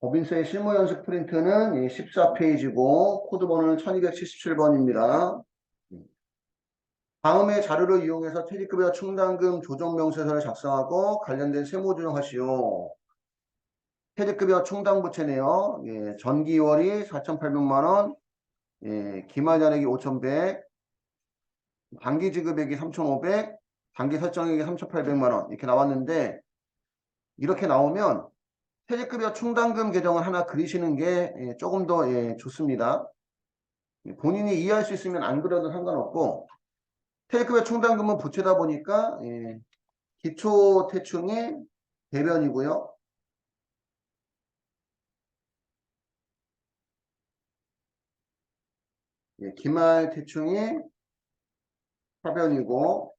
법인세의 실무 연습 프린트는 14페이지고 코드 번호는 1277번입니다. 다음의 자료를 이용해서 퇴직급여 충당금 조정 명세서를 작성하고 관련된 세무 조정하시오. 퇴직급여 충당부채네요. 전기 2월이 4,800만 원, 기말 잔액이 5,100, 단기 지급액이 3,500, 단기 설정액이 3,800만 원 이렇게 나왔는데 이렇게 나오면 퇴직급여 충당금 계정을 하나 그리시는 게 조금 더 좋습니다. 본인이 이해할 수 있으면 안 그려도 상관없고 퇴직급여 충당금은 부채다 보니까 기초대충이 대변이고요. 기말대충이 하변이고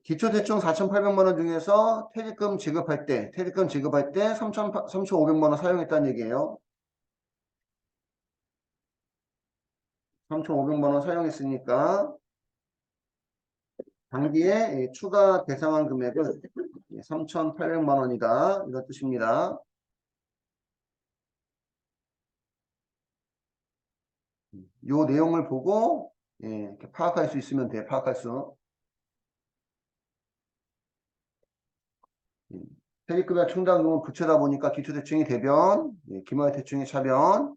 기초대충 4,800만 원 중에서 퇴직금 지급할 때 3,500만 원 사용했다는 얘기예요. 3,500만 원 사용했으니까 단기에 추가 대상한 금액은 3,800만 원이다. 이런 뜻입니다. 이 내용을 보고 이렇게 파악할 수 있으면 돼. 파악할 수. 퇴직급여 충당금은 부채다 보니까 기초대충이 대변, 기말대충이 차변,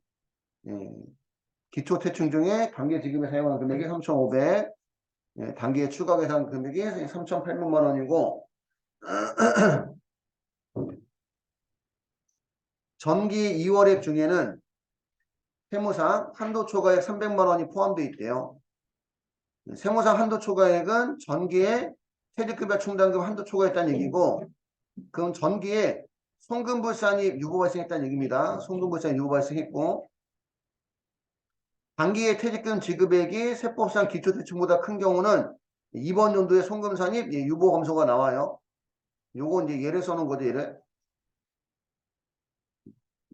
기초대충 중에 단기 지급에 사용한 금액이 3,500, 단기에 추가 계산 금액이 3,800만 원이고 전기 2월액 중에는 세무상 한도 초과액 300만 원이 포함되어 있대요. 세무상 한도 초과액은 전기에 퇴직급여 충당금 한도 초과했다는 얘기고 그럼 전기에 송금불산이 유보 발생했다는 얘기입니다. 송금불산이 유보 발생했고 단기에 퇴직금 지급액이 세법상 기초대충보다 큰 경우는 이번 연도에 송금산입 유보 검소가 나와요. 요거 이제 예를 써놓은 거죠.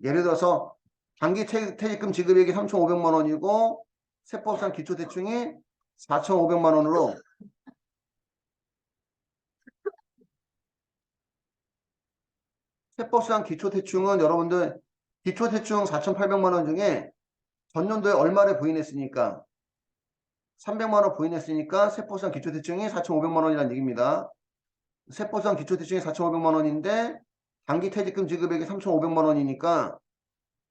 예를 들어서 단기 퇴직금 지급액이 3,500만 원이고 세법상 기초대충이 4,500만 원으로 세법상 기초대충은 여러분들 기초대충 4,800만 원 중에 전년도에 얼마를 부인했으니까 300만 원 부인했으니까 세법상 기초대충이 4,500만 원이라는 얘기입니다. 세법상 기초대충이 4,500만 원인데 단기 퇴직금 지급액이 3,500만 원이니까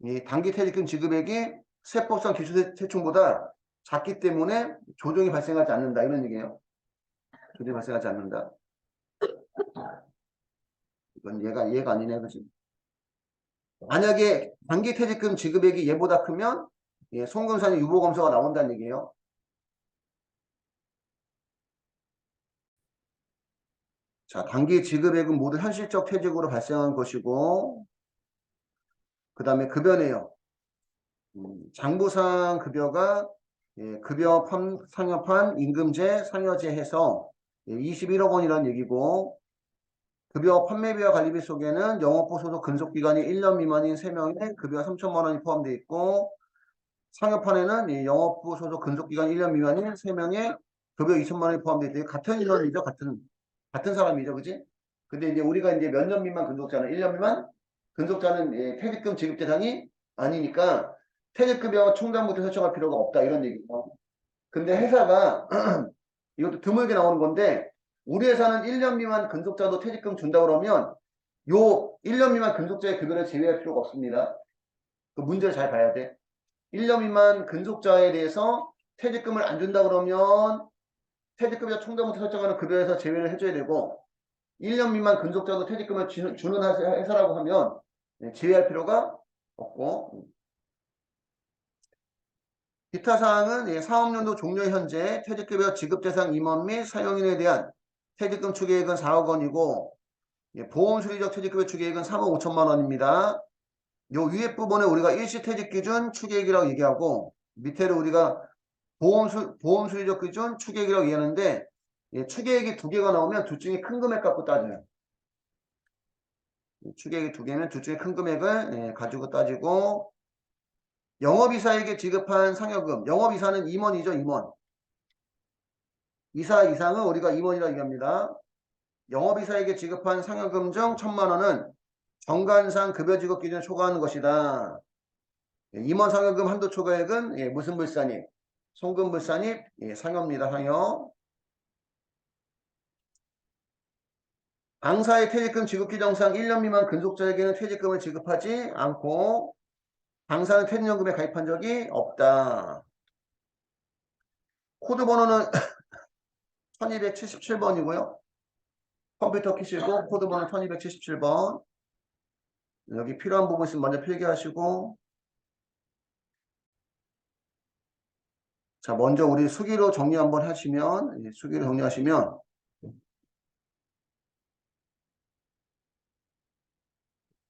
이 단기 퇴직금 지급액이 세법상 기초대충보다 작기 때문에 조정이 발생하지 않는다 이런 얘기예요. 조정이 발생하지 않는다. 이건 얘가 아니네, 그치? 만약에 단기 퇴직금 지급액이 얘보다 크면 송금산이 유보검사가 나온다는 얘기예요. 자, 단기 지급액은 모두 현실적 퇴직으로 발생한 것이고 그 다음에 급여네요. 장부상 급여가 급여 상여판 임금제 상여제 해서 21억 원이라는 얘기고 급여 판매비와 관리비 속에는 영업부 소속 근속기간이 1년 미만인 3명에 급여 3천만 원이 포함되어 있고 상여판에는 영업부 소속 근속기간 1년 미만인 3명에 급여 2천만 원이 포함되어 있대요. 같은 인원이죠. 같은 사람이죠. 그지? 근데 이제 우리가 이제 몇 년 미만 근속자는 1년 미만 근속자는 퇴직금 지급 대상이 아니니까 퇴직급여 충당부터 설정할 필요가 없다. 이런 얘기죠. 근데 회사가 이것도 드물게 나오는 건데 우리 회사는 1년 미만 근속자도 퇴직금 준다 그러면 요 1년 미만 근속자의 급여를 제외할 필요가 없습니다. 그 문제를 잘 봐야 돼. 1년 미만 근속자에 대해서 퇴직금을 안 준다 그러면 퇴직급여 충당부터 설정하는 급여에서 제외를 해줘야 되고 1년 미만 근속자도 퇴직금을 주는 회사라고 하면 제외할 필요가 없고 기타 사항은 사업연도 종료 현재 퇴직급여 지급 대상 임원 및 사용인에 대한 퇴직금 추계액은 4억 원이고 보험수리적 퇴직급여 추계액은 3억 5천만 원입니다. 요 위에 부분에 우리가 일시퇴직 기준 추계액이라고 얘기하고 밑에를 우리가 보험수리적 기준 추계액이라고 얘기하는데 추계액이 두 개가 나오면 둘 중에 큰 금액 갖고 따져요. 추계액이 두 개면 둘 중에 큰 금액을 가지고 따지고 영업이사에게 지급한 상여금 영업이사는 임원이죠. 임원. 이사 이상은 우리가 임원이라고 얘기합니다. 영업이사에게 지급한 상여금 중 1,000만 원은 정관상 급여지급 기준을 초과하는 것이다. 임원 상여금 한도 초과액은 무슨 불산입? 송금 불산입 상여입니다. 상여. 당사의 퇴직금 지급 규정상 1년 미만 근속자에게는 퇴직금을 지급하지 않고 당사는 퇴직연금에 가입한 적이 없다. 코드 번호는 1277번이고요. 컴퓨터 키시고 코드 번호 1277번. 여기 필요한 부분 있으면 먼저 필기하시고. 자, 먼저 우리 수기로 정리 한번 하시면, 수기로 정리하시면,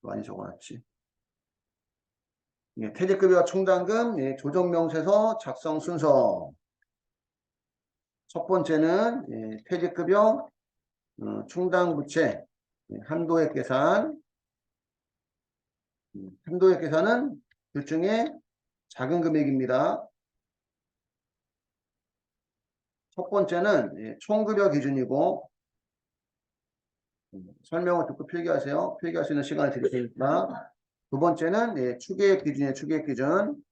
많이 적어놨지. 퇴직급여와 충당금, 조정명세서 작성 순서. 첫 번째는 퇴직급여, 충당부채, 한도액 계산. 한도액 계산은 둘 중에 작은 금액입니다. 첫 번째는 총급여 기준이고, 설명을 듣고 필기하세요. 필기할 수 있는 시간을 드릴 테니까. 두 번째는 추계액 기준이에요. 추계액 기준.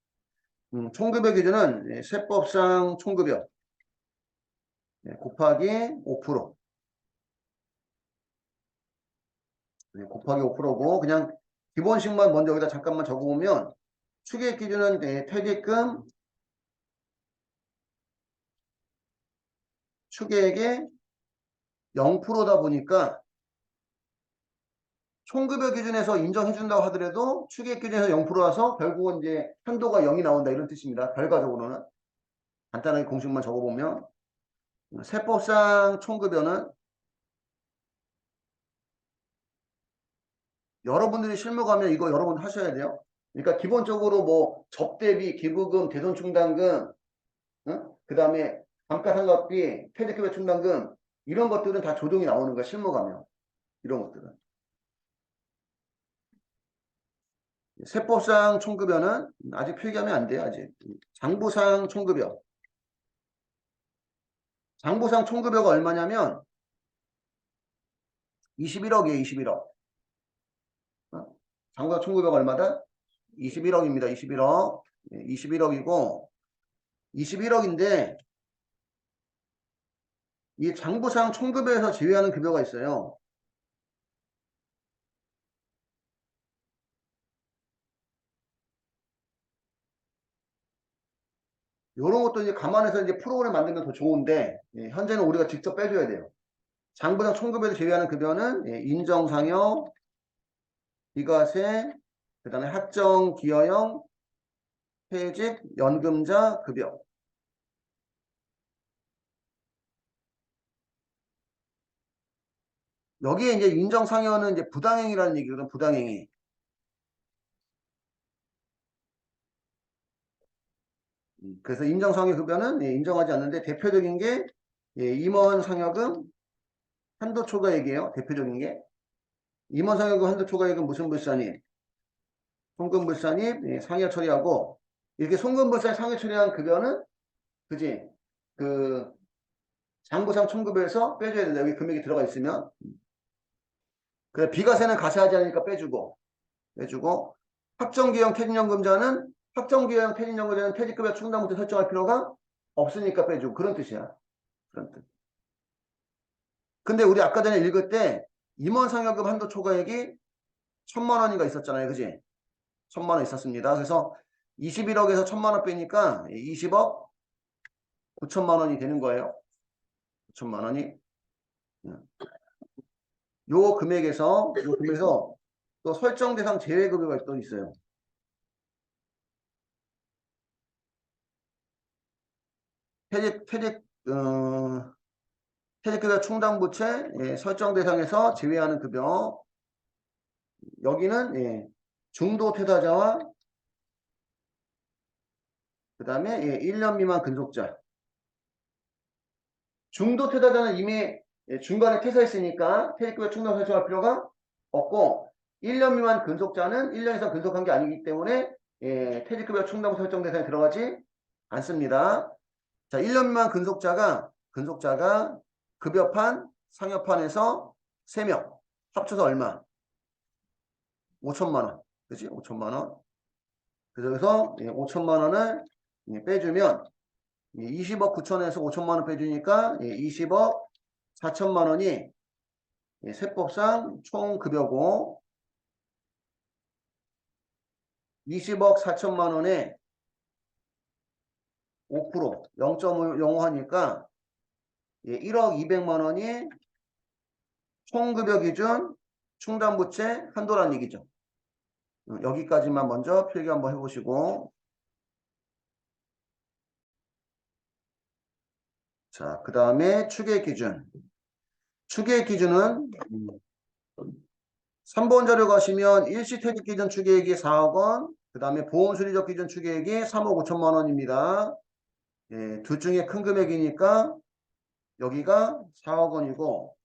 총급여 기준은 세법상 총급여 곱하기 5%. 곱하기 5%고 그냥 기본식만 먼저 여기다 잠깐만 적어보면 추계액 기준은 퇴직금 추계액의 0%다 보니까 총급여 기준에서 인정해준다고 하더라도 추계액 기준에서 0%라서 결국은 이제 한도가 0이 나온다 이런 뜻입니다. 결과적으로는 간단하게 공식만 적어보면 세법상 총급여는 여러분들이 실무 가면 이거 여러분 하셔야 돼요. 그러니까 기본적으로 뭐 접대비, 기부금, 대손충당금, 그 다음에 감가상각비, 퇴직급여 충당금 이런 것들은 다 조정이 나오는 거야. 실무 가면 이런 것들은. 세법상 총급여는 아직 필기하면 안 돼요. 아직. 장부상 총급여. 장부상 총급여가 얼마냐면 21억이에요. 21억. 장부상 총급여가 얼마다? 21억입니다. 21억. 21억이고 21억인데 이 장부상 총급여에서 제외하는 급여가 있어요. 이런 것도 이제 감안해서 이제 프로그램 만들면 더 좋은데 현재는 우리가 직접 빼줘야 돼요. 장부상 총급여를 제외하는 급여는 인정상여, 비과세, 그 다음에 학정기여형, 퇴직, 연금자 급여. 여기에 이제 인정상여는 이제 부당행위라는 얘기거든. 부당행위. 그래서 인정상여 급여는 인정하지 않는데 대표적인 게 임원상여금 한도 초과액이에요. 대표적인 게. 임원상여금 한도 초과액은 무슨 불산이? 송금불산입 상여 처리하고 이렇게 송금불산 상여 처리한 급여는 그지 그 장부상 총급여에서 빼줘야 된다. 여기 금액이 들어가 있으면 그래 비과세는 가세하지 않으니까 빼주고 확정기형 퇴직연금자는 확정기형 퇴직연금자는 퇴직급여 충당부터 설정할 필요가 없으니까 빼주고 그런 뜻이야. 그런 뜻. 근데 우리 아까 전에 읽을 때 임원상여금 한도 초과액이 1,000만 원인가 있었잖아요. 그지? 1,000만 원 있었습니다. 그래서 21억에서 1,000만 원 빼니까 20억 9천만 원이 되는 거예요. 9천만 원이. 요 금액에서 또 설정 대상 제외 급여가 또 있어요. 퇴직 퇴직급여 충당부채 설정 대상에서 제외하는 급여. 여기는 중도 퇴사자와 그 다음에 1년 미만 근속자. 중도 퇴사자는 이미 중간에 퇴사했으니까 퇴직급여 충당 설정할 필요가 없고 1년 미만 근속자는 1년 이상 근속한 게 아니기 때문에 퇴직급여 충당 설정 대상에 들어가지 않습니다. 자, 1년 미만 근속자가 급여판, 상여판에서 3명 합쳐서 얼마? 5천만 원. 그치? 5천만 원. 그래서 5천만 원을 빼주면 20억 9천에서 5천만 원 빼주니까 20억 4천만 원이 세법상 총 급여고 20억 4천만 원에 5% 0.05 하니까 1억 200만 원이 총급여 기준 충당부채 한도란 얘기죠. 여기까지만 먼저 필기 한번 해보시고 자, 그 다음에 추계 기준. 추계 기준은 3번 자료 가시면 일시퇴직 기준 추계액이 4억 원, 그 다음에 보험수리적 기준 추계액이 3억 5천만 원입니다. 둘 중에 큰 금액이니까 여기가 4억 원이고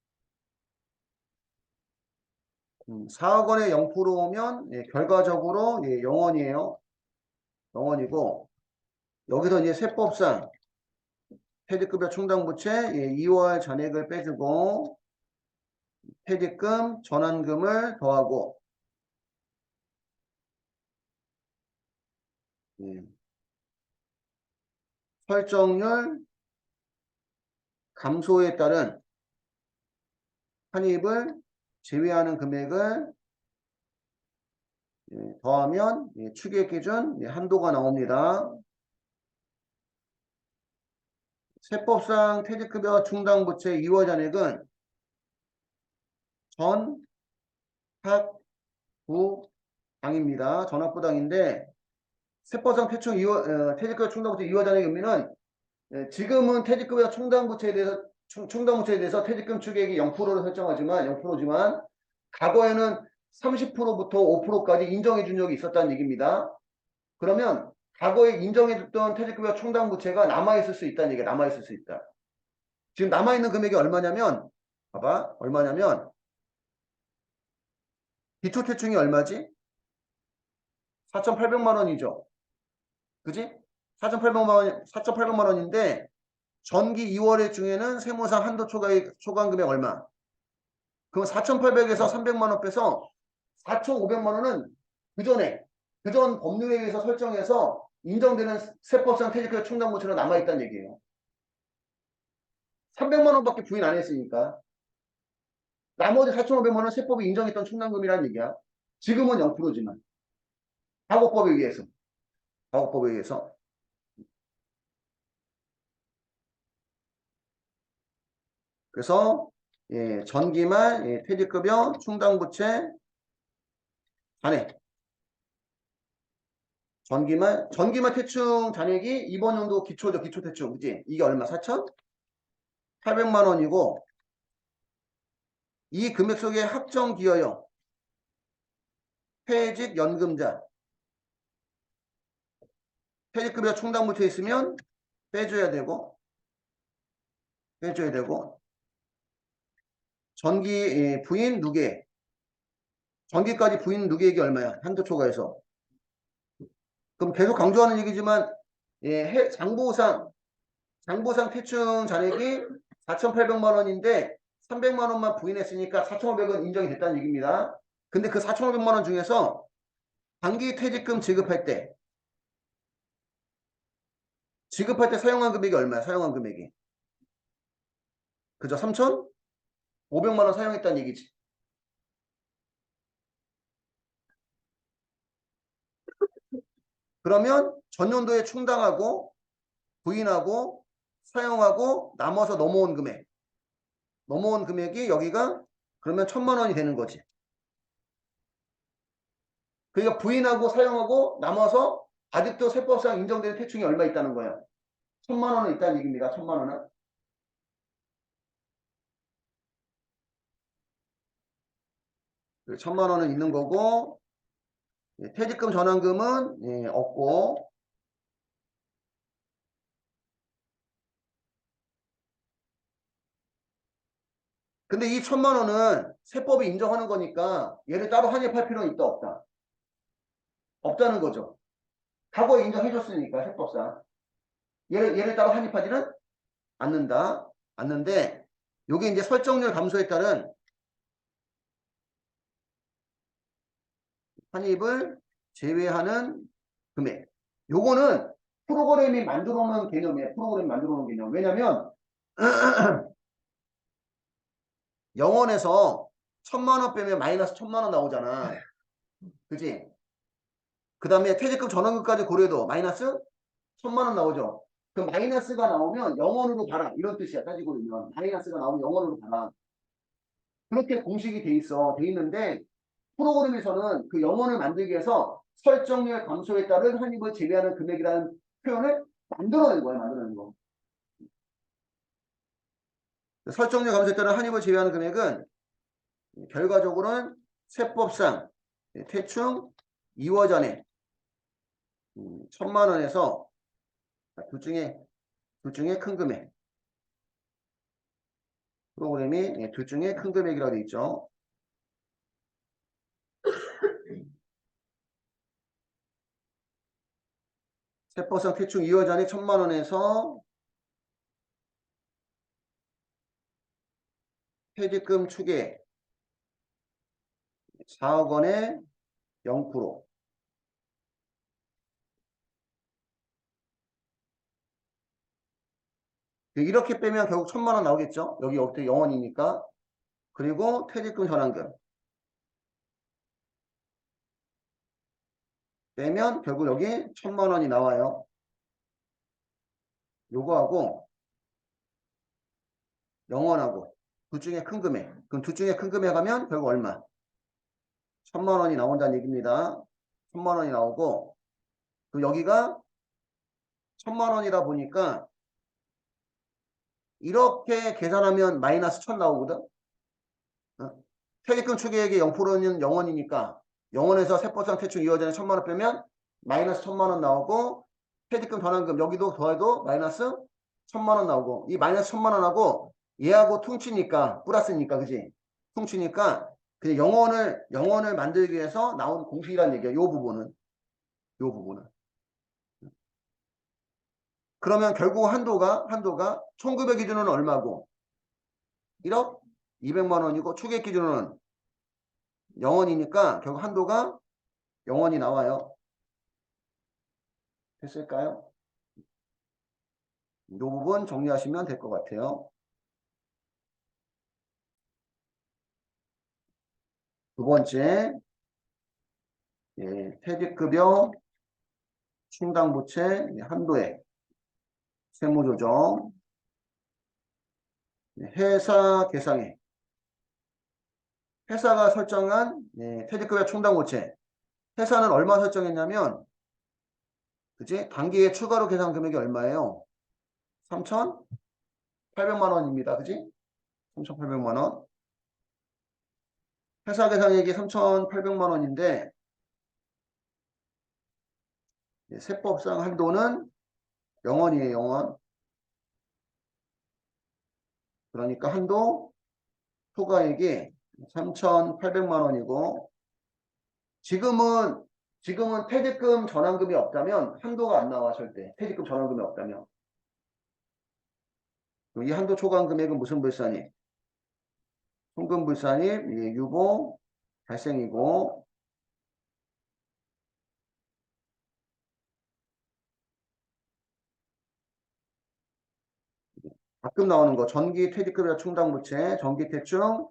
4억 원에 0%면 결과적으로 0원이에요. 0원이고 여기서 이제 세법상 퇴직급여 충당부채 2월 잔액을 빼주고 퇴직금 전환금을 더하고 설정률 감소에 따른 환입을 제외하는 금액을 더하면 추계 기준 한도가 나옵니다. 세법상 퇴직급여 충당부채 2월 잔액은 전학부당입니다. 전학부당인데 세법상 퇴직급여 충당부채 2월 잔액 의미는 지금은 퇴직급여 충당부채에 대해서 퇴직금 추계액이 0%로 설정하지만 0%지만 과거에는 30%부터 5%까지 인정해 준 적이 있었다는 얘기입니다. 그러면 과거에 인정해줬던 퇴직급여 충당부채가 남아있을 수 있다는 얘기가 남아있을 수 있다. 지금 남아있는 금액이 얼마냐면 봐봐 얼마냐면 기초퇴충이 얼마지? 4,800만 원이죠. 그지? 4,800만 원인데 전기 2월의 중에는 세무상 한도 초과한 금액 얼마? 그럼 4,800에서 300만 원 빼서 4,500만 원은 그전 법률에 의해서 설정해서 인정되는 세법상 퇴직급여 충당부채로 남아있다는 얘기예요. 300만 원밖에 부인 안 했으니까. 나머지 4,500만 원 세법이 인정했던 충당금이라는 얘기야. 지금은 0%지만. 과거법에 의해서. 과거법에 의해서. 그래서 전기말 퇴직급여 충당부채 잔액. 전기말 퇴충 잔액이 이번 연도 기초죠. 기초퇴충. 그지? 이게 얼마? 4,800만 원이고 이 금액 속에 합정기여형 퇴직연금자 퇴직급여 충당부채 있으면 빼줘야 되고 전기 부인 누계 전기까지 부인 누계액이 얼마야? 한도 초과해서. 그럼 계속 강조하는 얘기지만 장부상 퇴충 잔액이 4,800만 원인데 300만 원만 부인했으니까 4,500원 인정이 됐다는 얘기입니다. 근데 그 4,500만 원 중에서 단기 퇴직금 지급할 때 사용한 금액이 얼마야? 사용한 금액이. 그죠? 3,500만 원 사용했다는 얘기지. 그러면 전년도에 충당하고 부인하고 사용하고 남아서 넘어온 금액이 여기가 그러면 1,000만 원이 되는 거지. 그러니까 부인하고 사용하고 남아서 아직도 세법상 인정되는 퇴충이 얼마 있다는 거예요. 1,000만 원은 있다는 얘기입니다. 1,000만 원은. 1,000만 원은 있는 거고 퇴직금 전환금은 없고 근데 이 1,000만 원은 세법이 인정하는 거니까 얘를 따로 환입할 필요는 있다 없다? 없다는 거죠. 과거에 인정해줬으니까 세법상 얘를 따로 환입하지는 않는데 요게 이제 설정률 감소에 따른 환입을 제외하는 금액. 요거는 프로그램이 만들어 놓은 개념이에요. 프로그램이 만들어 놓은 개념. 왜냐면 영원에서 1,000만 원 빼면 마이너스 1,000만 원 나오잖아. 그지? 그 다음에 퇴직금 전환금까지 고려해도 마이너스 1,000만 원 나오죠. 그 마이너스가 나오면 영원으로 봐라. 이런 뜻이야. 따지고 보면. 마이너스가 나오면 영원으로 봐라. 그렇게 공식이 돼 있어. 돼 있는데 프로그램에서는 그 영원을 만들기 위해서 설정률 감소에 따른 환입을 제외하는 금액이라는 표현을 만들어낸 거야. 만들어낸 거. 설정률 감소에 따른 환입을 제외하는 금액은 결과적으로는 세법상 퇴충 2월 전에 1,000만 원에서 둘 중에 큰 금액. 프로그램이 둘 중에 큰 금액이라고 되어 있죠. 세법상 퇴충 2월 전에 1,000만 원에서 퇴직금 추계 4억 원에 0%. 이렇게 빼면 결국 1,000만 원 나오겠죠. 여기 어떻게 영원이니까. 그리고 퇴직금 전환금 빼면 결국 여기 1,000만 원이 나와요. 요거하고 영원하고 둘 중에 큰 금액. 그럼 둘 중에 큰 금액 하면 결국 얼마? 1,000만 원이 나온다는 얘기입니다. 1,000만 원이 나오고 그럼 여기가 1,000만 원이다 보니까 이렇게 계산하면 마이너스 1,000 나오거든. 어? 퇴직금 추계액의 0%는 영원이니까 영원에서 세법상 퇴출 이어지는 1,000만 원 빼면 마이너스 1,000만 원 나오고 퇴직금 전환금 여기도 더해도 마이너스 1,000만 원 나오고 이 마이너스 1,000만 원하고 얘하고 퉁치니까 플러스니까 그지? 퉁치니까 그냥 영원을 만들기 위해서 나온 공식이라는 얘기야. 요 부분은. 그러면 결국 한도가 총급의 기준은 얼마고? 1억 200만 원이고 추계 기준은 영원이니까 결국 한도가 영원이 나와요. 됐을까요? 이 부분 정리하시면 될 것 같아요. 두 번째, 퇴직급여 충당부채 한도액 세무조정 회사 계상액 회사가 설정한 퇴직급여 충당부채 회사는 얼마 설정했냐면 그지? 단기에 추가로 계산 금액이 얼마예요? 3,800만 원입니다. 그지? 3,800만 원. 회사 계상액이 3,800만 원인데 세법상 한도는 0원이에요. 0원. 그러니까 한도 초과액이 3,800만 원이고 지금은 퇴직금 전환금이 없다면 한도가 안 나와 절대. 퇴직금 전환금이 없다면. 이 한도 초과 금액은 무슨 불산입? 송금 불산입, 유보 발생이고 가끔 나오는 거 전기 퇴직급여 충당부채, 전기 퇴충,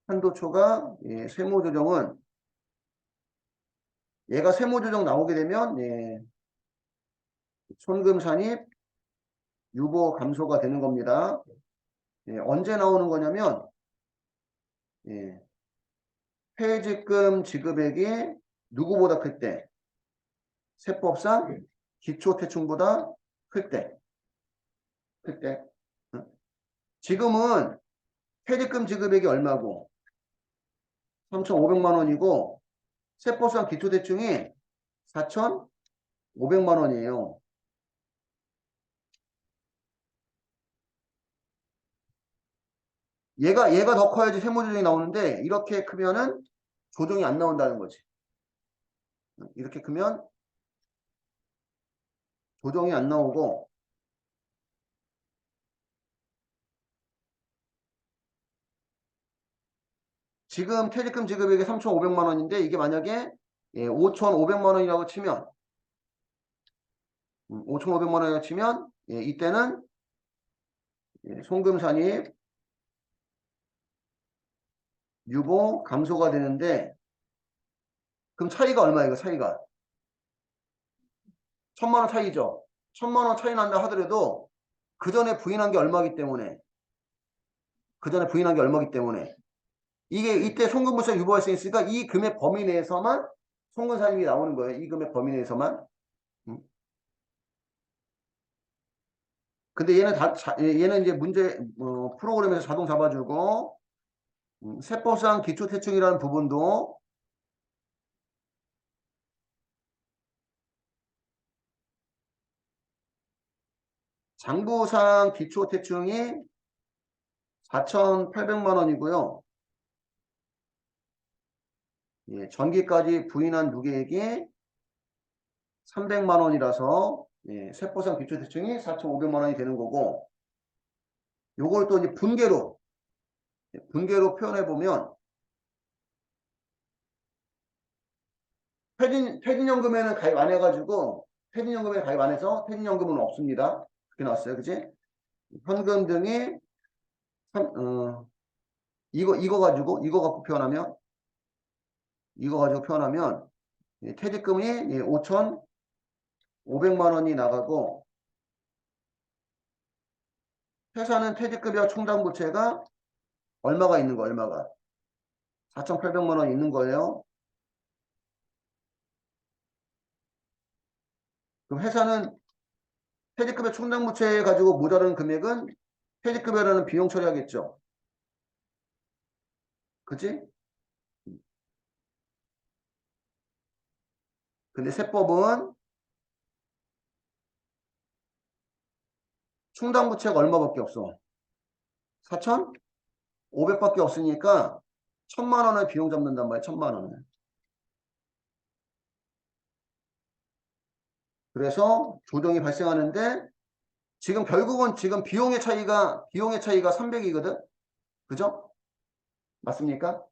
한도 초과, 세무조정은 얘가 세무조정 나오게 되면 손금 산입, 유보 감소가 되는 겁니다. 언제 나오는 거냐면 퇴직금 지급액이 누구보다 클 때, 세법상 기초퇴충보다 클 때, 클 때. 응? 지금은 퇴직금 지급액이 얼마고? 3,500만 원이고 세법상 기초대충이 4,500만 원이에요. 얘가 더 커야지 세무조정이 나오는데 이렇게 크면은 조정이 안 나온다는 거지. 이렇게 크면 조정이 안 나오고 지금 퇴직금 지급액이 3,500만 원인데 이게 만약에 예, 5,500만 원이라고 치면 5,500만 원이라고 치면 예, 이때는 예, 송금산입 유보 감소가 되는데 그럼 차이가 얼마예요? 차이가 1,000만 원 차이죠. 1,000만 원 차이 난다 하더라도 그 전에 부인한 게 얼마기 때문에 이게 이때 송금부채 유보할 수 있으니까 이 금액 범위 내에서만 송금산입이 나오는 거예요. 이 금액 범위 내에서만. 음. 근데 얘는 이제 문제 프로그램에서 자동 잡아주고 세법상 기초대충이라는 부분도 장부상 기초대충이 4,800만 원이고요. 예, 전기까지 부인한 누계액이 300만 원이라서 예, 세법상 기초대충이 4,500만 원이 되는 거고 요걸 또 이제 분계로 표현해 보면 퇴진연금에는 가입 안 해가지고 퇴진연금에 가입 안 해서 퇴진연금은 없습니다. 그렇게 나왔어요. 그지? 현금 등이 이거 갖고 표현하면 예, 퇴직금이 예, 5,500만 원이 나가고 회사는 퇴직급여 충당부채가 얼마가 있는 거 얼마가 4,800만 원 있는 거예요. 그럼 회사는 퇴직급여 충당부채 가지고 모자라는 금액은 퇴직급여라는 비용 처리하겠죠. 그치? 근데 세법은 충당부채가 얼마밖에 없어. 4,500밖에 없으니까 1,000만 원을 비용 잡는단 말이야. 1,000만 원을. 그래서 조정이 발생하는데 지금 결국은 지금 비용의 차이가 300이거든. 그죠? 맞습니까?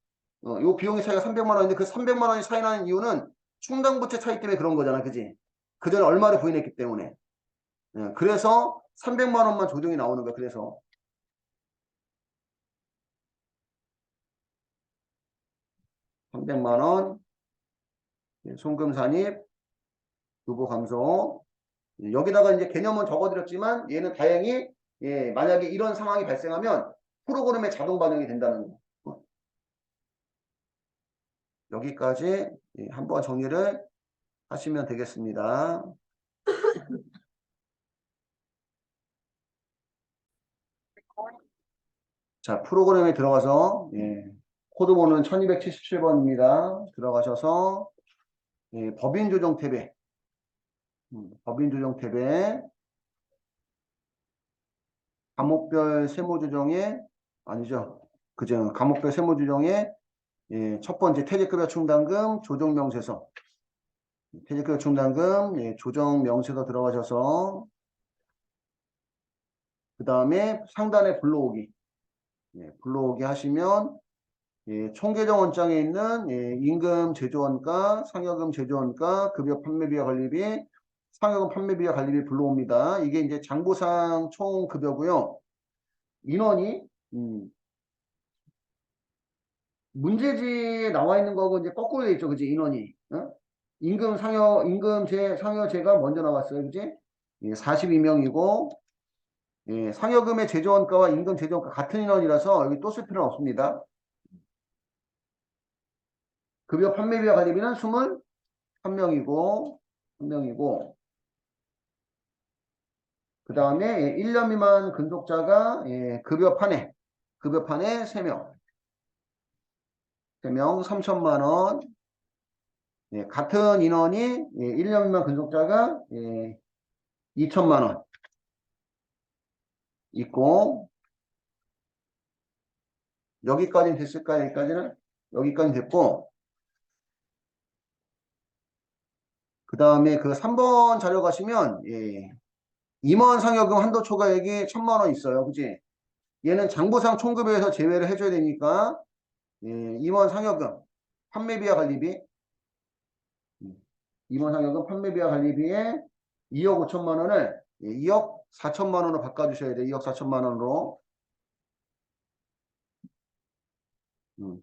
요 비용의 차이가 300만 원인데 그 300만 원이 차이 나는 이유는 충당부채 차이 때문에 그런 거잖아. 그지? 그전에 얼마를 부인했기 때문에. 그래서 300만 원만 조정이 나오는 거야. 그래서 300만 원 송금산입 유보 감소 여기다가 이제 개념은 적어드렸지만 얘는 다행히 예, 만약에 이런 상황이 발생하면 프로그램에 자동 반영이 된다는 거. 여기까지 예, 한번 정리를 하시면 되겠습니다. 자, 프로그램에 들어가서 예, 코드번호는 1277번입니다. 들어가셔서 예, 법인 조정 탭에 법인 조정 탭에 과목별 세무 조정에 아니죠. 그죠. 과목별 세무 조정에 예, 첫 번째 퇴직급여 충당금 조정 명세서 퇴직급여 충당금 예, 조정 명세서 들어가셔서 그 다음에 상단에 불러오기 예, 불러오기 하시면 예, 총계정 원장에 있는 예, 임금 제조원가, 상여금 제조원가, 급여 판매비와 관리비, 상여금 판매비와 관리비 불러옵니다. 이게 이제 장부상 총 급여고요. 인원이 문제지에 나와 있는 거하고 이제 거꾸로 돼 있죠, 그지? 인원이 어? 상여제가 먼저 나왔어요, 그지? 예, 42명이고 예, 상여금의 제조원가와 임금 제조원가 같은 인원이라서 여기 또 쓸 필요는 없습니다. 급여 판매비와 관리비는 21명이고 그 다음에 1년 미만 근속자가 예, 급여판에 3명 3천만 원 예, 같은 인원이 예, 1년 미만 근속자가 예, 2천만 원 있고 여기까지는 됐을까요? 여기까지는 됐고 그 다음에 그 3번 자료 가시면 예, 임원 상여금 한도 초과액이 1,000만 원 있어요. 그지? 얘는 장부상 총급여에서 제외를 해줘야 되니까 예, 임원 상여금 판매비와 관리비 이번 상여금 판매비와 관리비에 2억 5천만 원을 2억 4천만 원으로 바꿔주셔야 돼요. 2억 4천만 원으로.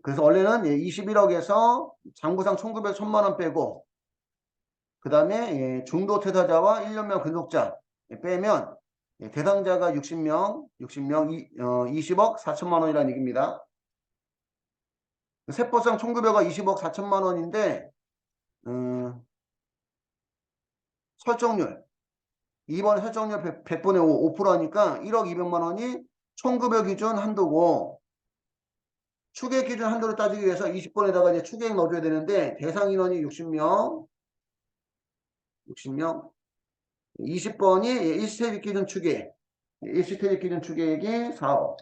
그래서 원래는 21억에서 장부상 1,900, 1,000만 원 빼고 그 다음에 중도 퇴사자와 1년명 근속자 빼면 대상자가 60명 20억 4천만 원이라는 얘기입니다. 세법상 1,900억 20억 4천만 원인데 설정률 2번 설정률 100분의 5% 하니까 1억 200만 원이 1,900 기준 한도고 추계획 기준 한도를 따지기 위해서 20번에다가 이제 추계획 넣어줘야 되는데 대상 인원이 60명 20번이 일시퇴직 기준 추계획 일시퇴직 기준 추계획이 4억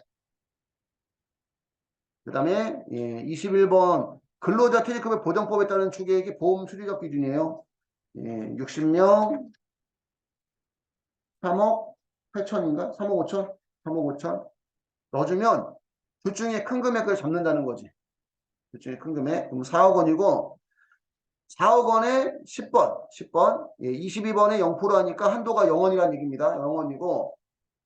그 다음에 21번 근로자 퇴직급여 보장법에 따른 추계획이 보험 수리적 기준이에요. 60명 3억 8천인가? 3억 5천? 3억 5천 넣어주면 둘 중에 큰 금액을 잡는다는 거지. 둘 중에 큰 금액. 그럼 4억 원이고 4억 원에 10번 22번에 0% 하니까 한도가 0원이라는 얘기입니다. 0원이고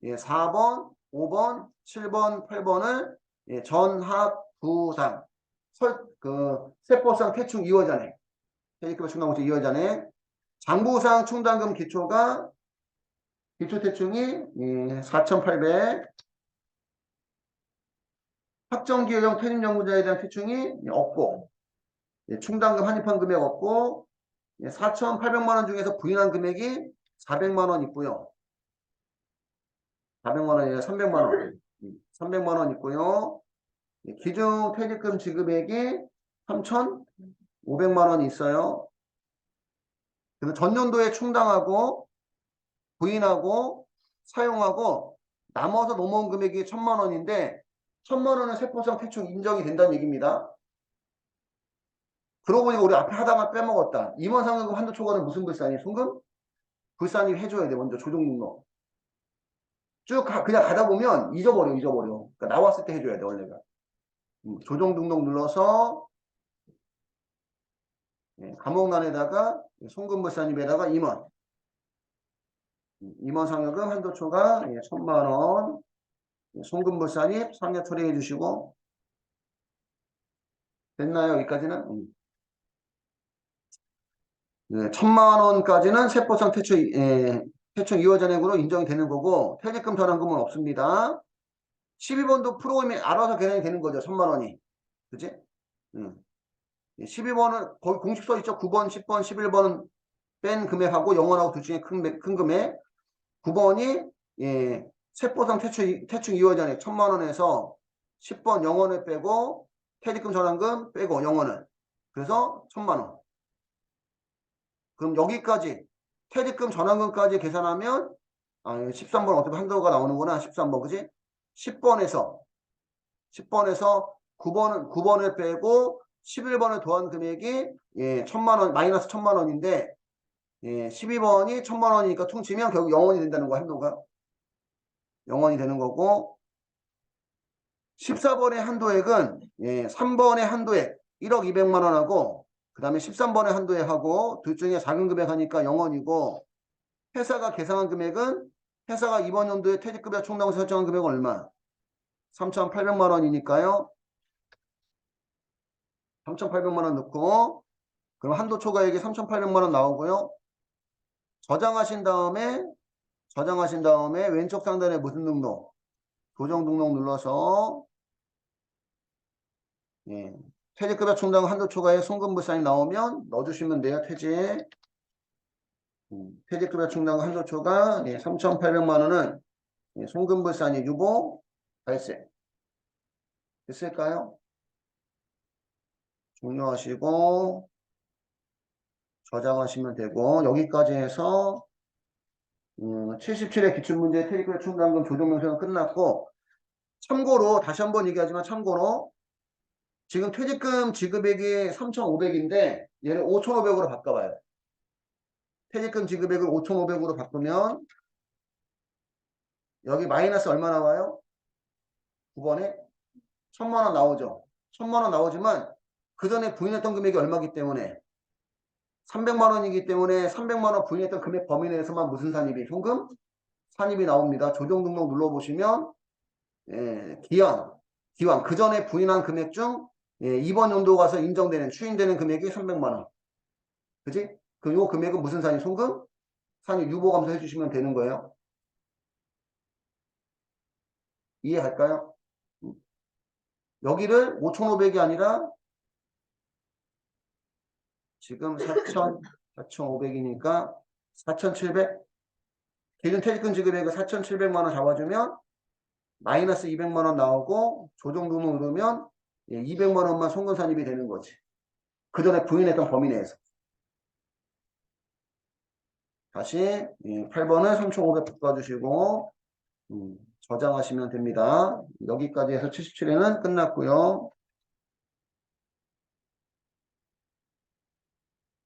4번 5번 7번 8번을 전학 부상 세법상 퇴충 이월잔액 퇴직급여 충당공제 이월잔액 장부상 충당금 기초가 기초퇴충이 4,800 확정기여형 퇴직연구자에 대한 퇴충이 없고 충당금 한입한 금액 없고 4,800만 원 중에서 부인한 금액이 400만 원 있고요. 400만 원이에요. 300만 원. 300만 원 있고요. 기준 퇴직금 지급액이 3,500만 원이 있어요. 그래서 전년도에 충당하고 부인하고 사용하고 남아서 넘어온 금액이 1,000만 원인데 1,000만 원은 세법상 퇴충 인정이 된다는 얘기입니다. 그러고 보니까 우리 앞에 하다가 빼먹었다. 임원상여금 한도 초과는 무슨 불산이? 송금? 불산이 해줘야 돼. 먼저 조정등록. 쭉 그냥 가다 보면 잊어버려. 그러니까 나왔을 때 해줘야 돼. 원래가. 조정등록 눌러서 감옥란에다가 송금불산입에다가 임원. 임원상여금 한도 초과 1,000만 원. 송금불산입 상여 처리해 주시고 됐나요? 여기까지는? 1,000만 원까지는 세법상 퇴충 이월잔액으로 인정이 되는 거고 퇴직금 전환금은 없습니다. 12번도 프로그램이 알아서 계산이 되는 거죠. 1,000만 원이. 그치? 12번은 거기 공식서 있죠. 9번, 10번, 11번은 뺀 금액하고 영원하고 둘 중에 큰 금액. 9번이 세법상 퇴충 이월잔액 1,000만 원에서 10번 영원을 빼고 퇴직금 전환금 빼고 영원을. 그래서 1,000만 원. 그럼 여기까지 퇴직금 전환금까지 계산하면 13번 어떻게 한도가 나오는구나. 13번 그지? 10번에서 9번을 빼고 11번을 더한 금액이 1,000만 원 마이너스 1,000만 원인데 12번이 1,000만 원이니까 퉁치면 결국 0원이 된다는 거 한도가 0원이 되는 거고 14번의 한도액은 3번의 한도액 1억 200만 원하고 그 다음에 13번의 한도액하고 둘 중에 작은 금액 하니까 0원이고 회사가 계상한 금액은 회사가 이번 연도에 퇴직급여 총당을 설정한 금액은 얼마? 3,800만 원이니까요. 3,800만 원 넣고 그럼 한도 초과액이 3,800만 원 나오고요. 저장하신 다음에 왼쪽 상단에 무슨 등록? 조정 등록 눌러서 퇴직급여 충당 한도 초과액 송금불산이 나오면 넣어주시면 돼요. 퇴직급여 충당 한도 초과 3,800만 원은 송금불산이 유보 발생. 됐을까요? 종료하시고 저장하시면 되고 여기까지 해서 77회 기출문제 퇴직급여 충당금 조정명세는 끝났고 참고로 다시 한번 얘기하지만 참고로 지금 퇴직금 지급액이 3,500인데 얘를 5,500으로 바꿔봐요. 퇴직금 지급액을 5,500으로 바꾸면 여기 마이너스 얼마 나와요? 9번에 1,000만 원 나오죠. 1,000만 원 나오지만 그 전에 부인했던 금액이 얼마기 때문에 300만 원이기 때문에 300만 원 부인했던 금액 범위 내에서만 무슨 산입이? 현금? 산입이 나옵니다. 조정 등록 눌러보시면 기왕 그 전에 부인한 금액 중 이번 연도 가서 인정되는 추인되는 금액이 300만 원. 그지? 그럼 요 금액은 무슨 산입? 송금? 산입 유보감소 해주시면 되는 거예요. 이해할까요? 여기를 5,500이 아니라 지금 4,500이니까 4,700? 기준 퇴직금 지급액을 4,700만 원 잡아주면 마이너스 200만 원 나오고 조정등록 누르면 200만 원만 송금 산입이 되는 거지. 그 전에 부인했던 범위 내에서. 다시 8번은 3,500 바꿔주시고 저장하시면 됩니다. 여기까지 해서 77회는 끝났고요.